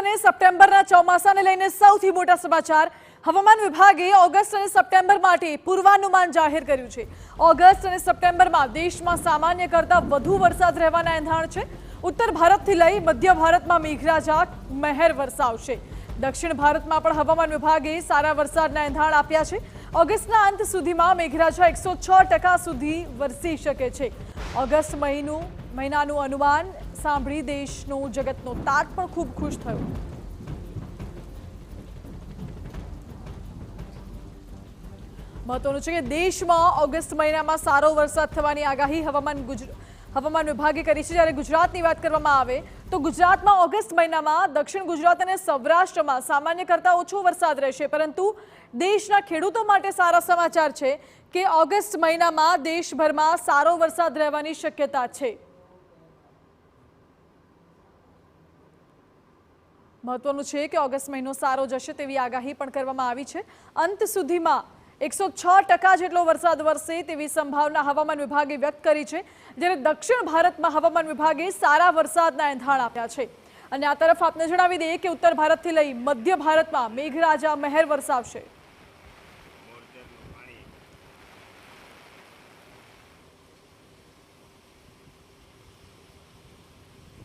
અને સપ્ટેમ્બરના ચોમાસાને લઈને સૌથી મોટા સમાચાર। હવામાન વિભાગે ઓગસ્ટ અને સપ્ટેમ્બર માટે પૂર્વાનુમાન જાહેર કર્યું છે। ઓગસ્ટ અને સપ્ટેમ્બરમાં દેશમાં સામાન્ય કરતાં વધુ વરસાદ રહેવાના એંધાણ છે। ઉત્તર ભારતથી લઈ મધ્ય ભારતમાં મેઘરાજા મહેર વરસાવશે। દક્ષિણ ભારતમાં પણ હવામાન વિભાગે સારા વરસાદના એંધાણ આપ્યા છે। ઓગસ્ટના અંત સુધીમાં મેઘરાજા 106% સુધી વરસી શકે છે। ઓગસ્ટ મહિનાનું અનુમાન સાંભળી દેશનો જગતનો તાત પણ ખૂબ ખુશ થયો। મહત્વનું છે કે દેશમાં ઓગસ્ટ મહિનામાં સારો વરસાદ થવાની આગાહી હવામાન વિભાગે કરી છે। જ્યારે ગુજરાતની વાત કરવામાં આવે તો ગુજરાતમાં ઓગસ્ટ મહિનામાં દક્ષિણ ગુજરાત અને સૌરાષ્ટ્રમાં સામાન્ય કરતાં ઓછો વરસાદ રહેશે, પરંતુ દેશના ખેડૂતો માટે સારા સમાચાર છે કે ઓગસ્ટ મહિનામાં દેશભરમાં સારો વરસાદ રહેવાની શક્યતા છે। મહત્વનું છે કે ઓગસ્ટ મહિનો સારો જશે તેવી આગાહી પણ કરવામાં આવી છે। અંત સુધીમાં 106% જેટલો વરસાદ વરસે તેવી સંભાવના હવામાન વિભાગે વ્યક્ત કરી છે। જ્યારે દક્ષિણ ભારતમાં હવામાન વિભાગે સારા વરસાદના એંધાણ આપ્યા છે। અને આ તરફ આપને જણાવી દઈએ કે ઉત્તર ભારતથી લઈ મધ્ય ભારતમાં મેઘરાજા મહેર વરસાવશે।